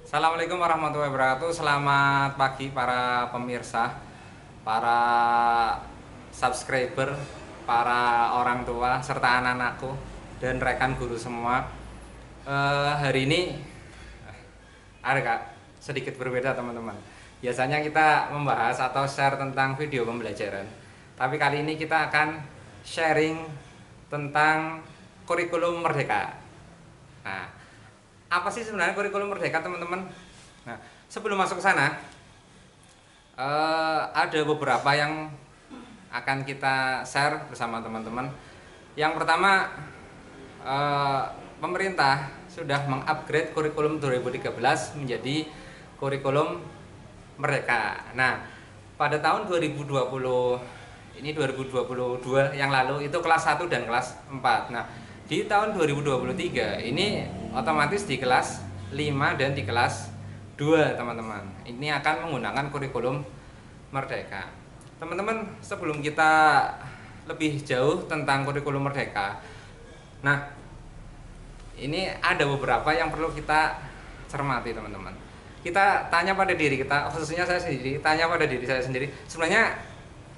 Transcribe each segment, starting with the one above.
Assalamualaikum warahmatullahi wabarakatuh. Selamat pagi para pemirsa, para subscriber, para orang tua serta anak-anakku dan rekan guru semua. Hari ini ada kak sedikit berbeda teman-teman. Biasanya kita membahas atau share tentang video pembelajaran, tapi kali ini kita akan sharing tentang kurikulum merdeka. Nah, apa sih sebenarnya kurikulum merdeka teman-teman? Nah, sebelum masuk ke sana, ada beberapa yang akan kita share bersama teman-teman. Yang pertama, pemerintah sudah mengupgrade kurikulum 2013 menjadi kurikulum merdeka. Nah, pada tahun 2020, ini 2022 yang lalu itu kelas 1 dan kelas 4. Nah, di tahun 2023 ini otomatis di kelas 5 dan di kelas 2 teman-teman. Ini akan menggunakan kurikulum merdeka. Teman-teman, sebelum kita lebih jauh tentang kurikulum merdeka, nah ini ada beberapa yang perlu kita cermati teman-teman. Kita tanya pada diri kita, khususnya saya sendiri, tanya pada diri saya sendiri, sebenarnya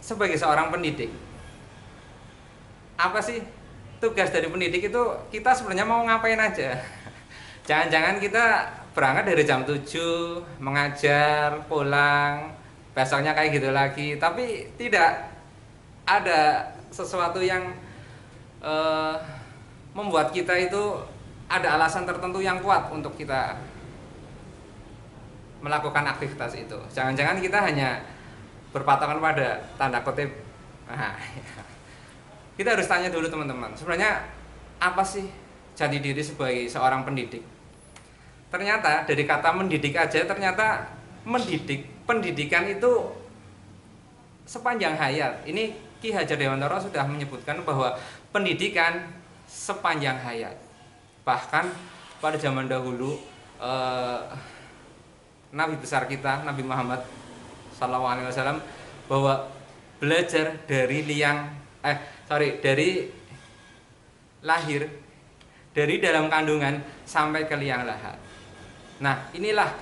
sebagai seorang pendidik, apa sih tugas dari pendidik itu? Kita sebenarnya mau ngapain aja? Jangan-jangan kita berangkat dari jam 7, mengajar, pulang, besoknya kayak gitu lagi, tapi tidak ada sesuatu yang membuat kita itu ada alasan tertentu yang kuat untuk kita melakukan aktivitas itu. Jangan-jangan kita hanya berpatokan pada tanda kutip. Nah, kita harus tanya dulu teman-teman, sebenarnya apa sih jati diri sebagai seorang pendidik? Ternyata dari kata mendidik aja, ternyata pendidikan itu sepanjang hayat. Ini Ki Hajar Dewantara sudah menyebutkan bahwa pendidikan sepanjang hayat. Bahkan pada zaman dahulu Nabi besar kita, Nabi Muhammad SAW, bahwa belajar dari dari lahir, dari dalam kandungan sampai ke liang lahat. Nah, inilah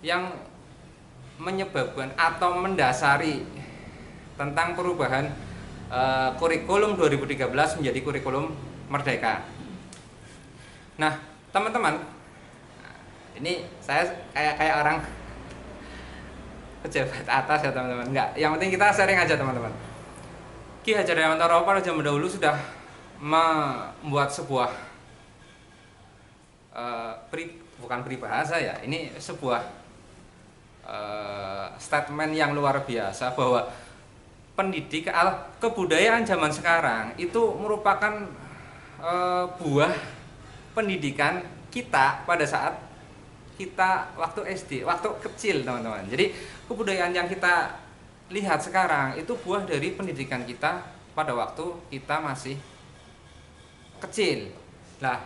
yang menyebabkan atau mendasari tentang perubahan kurikulum 2013 menjadi kurikulum merdeka. Nah, teman-teman, ini saya kayak orang pejabat atas ya teman-teman. Enggak, yang penting kita sharing aja teman-teman. Ki Hajar Dewantara pada zaman dahulu sudah membuat sebuah bukan peribahasa ya, ini sebuah statement yang luar biasa bahwa kebudayaan zaman sekarang itu merupakan buah pendidikan kita pada saat kita waktu SD, waktu kecil teman-teman. Jadi kebudayaan yang kita lihat sekarang itu buah dari pendidikan kita pada waktu kita masih kecil. Nah,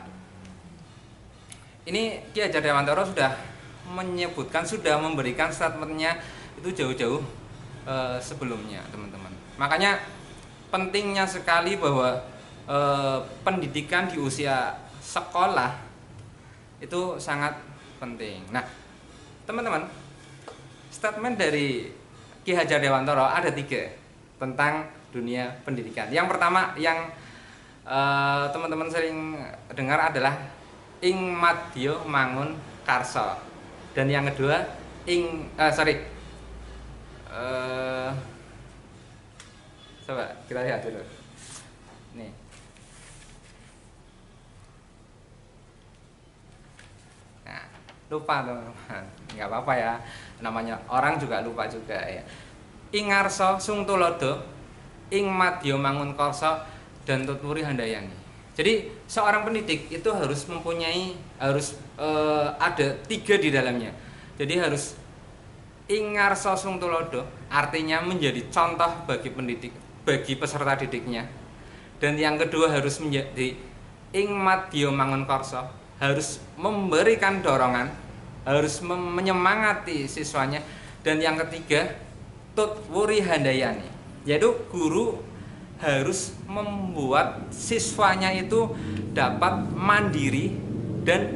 ini Ki Hajar Dewantara sudah menyebutkan, sudah memberikan statementnya itu jauh-jauh sebelumnya teman-teman. Makanya pentingnya sekali bahwa pendidikan di usia sekolah itu sangat penting. Nah, teman-teman, statement dari Ki Hajar Dewantara ada 3 tentang dunia pendidikan. Yang pertama yang teman-teman sering dengar adalah ing madya mangun karsa, dan yang kedua coba kita lihat dulu nih. Nah, lupa teman-teman, nggak apa-apa ya, namanya orang juga lupa juga ya. Ing ngarsa sung tulodo, ing madya mangun karsa, dan tutwuri handayani. Jadi seorang pendidik itu harus ada 3 di dalamnya. Jadi harus ingarso sung tulodo, artinya menjadi contoh bagi pendidik, bagi peserta didiknya. Dan yang kedua harus menjadi ing madya mangun karsa, harus memberikan dorongan, harus menyemangati siswanya. Dan yang ketiga tutwuri handayani, yaitu guru harus membuat siswanya itu dapat mandiri dan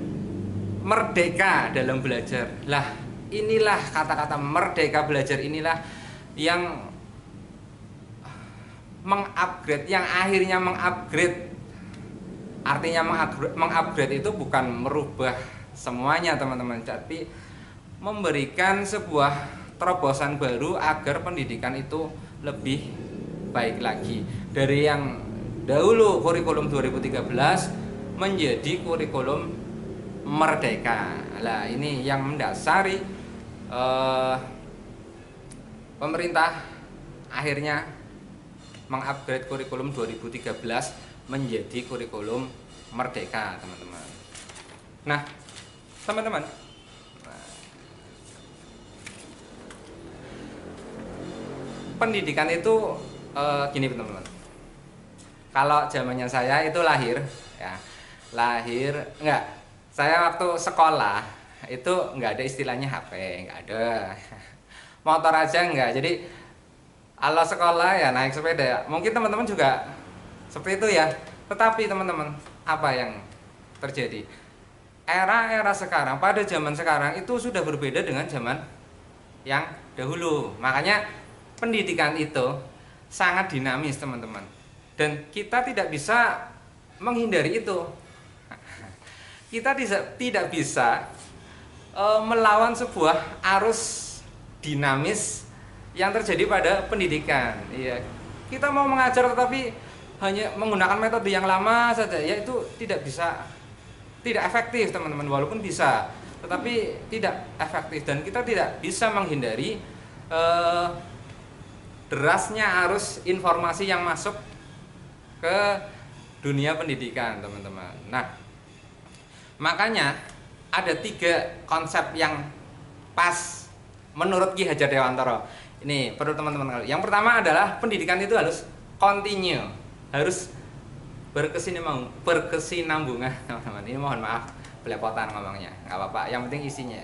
merdeka dalam belajar. Lah, inilah kata-kata merdeka belajar inilah yang mengupgrade, yang akhirnya mengupgrade. Artinya mengupgrade itu bukan merubah semuanya teman-teman, tapi memberikan sebuah terobosan baru agar pendidikan itu lebih baik lagi. Dari yang dahulu kurikulum 2013 menjadi kurikulum merdeka. Lah, ini yang mendasari pemerintah akhirnya mengupgrade kurikulum 2013 menjadi kurikulum merdeka, teman-teman. Nah, teman-teman, pendidikan itu gini teman-teman. Kalau zamannya saya itu lahir enggak. Saya waktu sekolah itu enggak ada istilahnya HP, enggak ada. Motor aja enggak. Jadi kalau sekolah ya naik sepeda. Mungkin teman-teman juga seperti itu ya. Tetapi teman-teman, apa yang terjadi? Era sekarang, pada zaman sekarang itu sudah berbeda dengan zaman yang dahulu. Makanya pendidikan itu sangat dinamis, teman-teman. Dan kita tidak bisa menghindari itu. Kita tidak bisa melawan sebuah arus dinamis yang terjadi pada pendidikan. Iya, kita mau mengajar tetapi hanya menggunakan metode yang lama saja, ya itu tidak efektif, teman-teman. Walaupun bisa, tetapi tidak efektif, dan kita tidak bisa menghindari derasnya arus informasi yang masuk ke dunia pendidikan, teman-teman. Nah, makanya ada 3 konsep yang pas menurut Ki Hajar Dewantara. Ini perlu teman-teman. Yang pertama adalah pendidikan itu harus continue, harus berkesinambungan, teman-teman. Ini mohon maaf belepotan ngomongnya, nggak apa-apa. Yang penting isinya.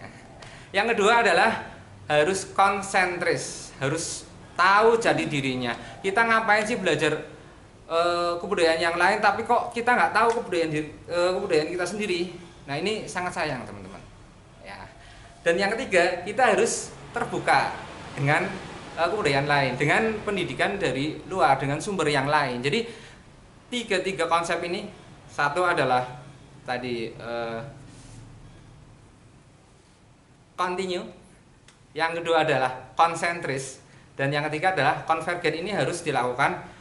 Yang kedua adalah harus konsentris, harus tahu jati dirinya. Kita ngapain sih belajar kebudayaan yang lain, tapi kok kita nggak tahu kebudayaan kita sendiri? Nah, ini sangat sayang, teman-teman. Ya. Dan yang ketiga, kita harus terbuka dengan kebudayaan lain, dengan pendidikan dari luar, dengan sumber yang lain. Jadi tiga konsep ini, satu adalah tadi continue, yang kedua adalah konsentris, dan yang ketiga adalah konvergen. Ini harus dilakukan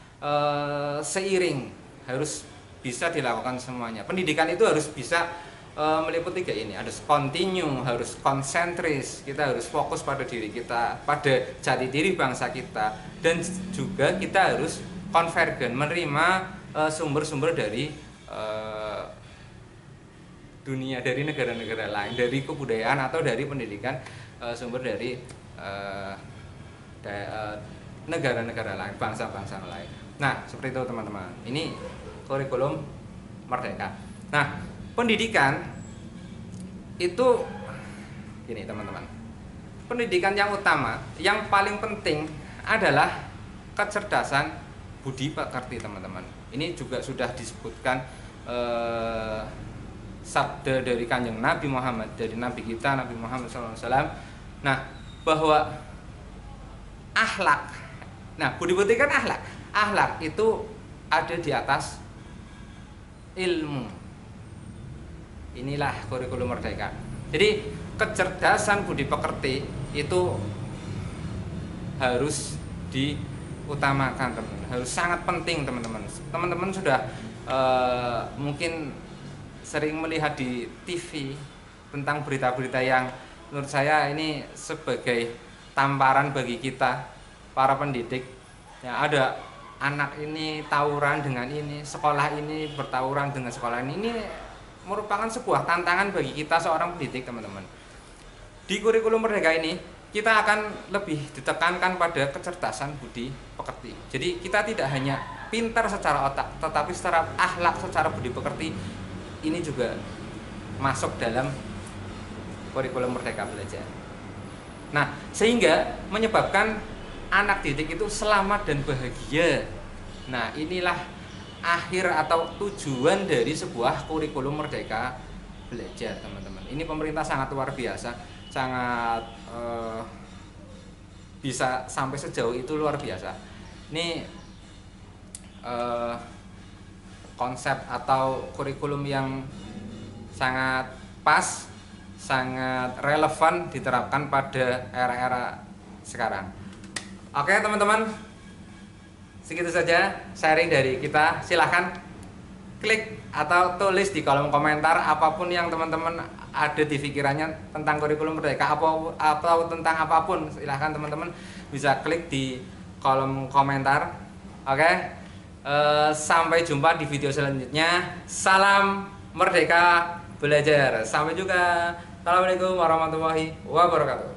seiring, harus bisa dilakukan semuanya. Pendidikan itu harus bisa meliputi 3 ini, harus continue, harus konsentris, kita harus fokus pada diri kita, pada jati diri bangsa kita, dan juga kita harus konvergen, menerima sumber-sumber dari dunia, dari negara-negara lain, dari kebudayaan atau dari pendidikan, sumber dari negara-negara lain, bangsa-bangsa lain. Nah, seperti itu, teman-teman. Ini kurikulum merdeka. Nah, pendidikan itu gini, teman-teman. Pendidikan yang utama, yang paling penting adalah kecerdasan budi pekerti, teman-teman. Ini juga sudah disebutkan sabda dari Kanjeng Nabi Muhammad, dari Nabi kita, Nabi Muhammad SAW. Nah, bahwa akhlak, nah budi pekerti kan akhlak. Akhlak itu ada di atas ilmu. Inilah kurikulum merdeka. Jadi kecerdasan budi pekerti itu harus diutamakan, teman-teman. Harus sangat penting, teman-teman. Teman-teman sudah mungkin sering melihat di TV tentang berita-berita yang menurut saya ini sebagai tamparan bagi kita para pendidik. Ya, ada anak ini tawuran dengan ini, sekolah ini bertawuran dengan sekolah ini. Ini merupakan sebuah tantangan bagi kita seorang pendidik, teman-teman. Di kurikulum merdeka ini kita akan lebih ditekankan pada kecerdasan budi pekerti. Jadi kita tidak hanya pintar secara otak, tetapi secara akhlak, secara budi pekerti ini juga masuk dalam kurikulum merdeka belajar. Nah, sehingga menyebabkan anak didik itu selamat dan bahagia. Nah, inilah akhir atau tujuan dari sebuah kurikulum merdeka belajar teman-teman. Ini pemerintah sangat luar biasa, sangat bisa sampai sejauh itu, luar biasa. Ini konsep atau kurikulum yang sangat pas, sangat relevan diterapkan pada era-era sekarang. Oke teman-teman, segitu saja sharing dari kita. Silahkan klik atau tulis di kolom komentar apapun yang teman-teman ada di pikirannya tentang kurikulum merdeka atau tentang apapun. Silahkan teman-teman bisa klik di kolom komentar. Oke, sampai jumpa di video selanjutnya. Salam merdeka belajar. Sampai juga. Assalamualaikum warahmatullahi wabarakatuh.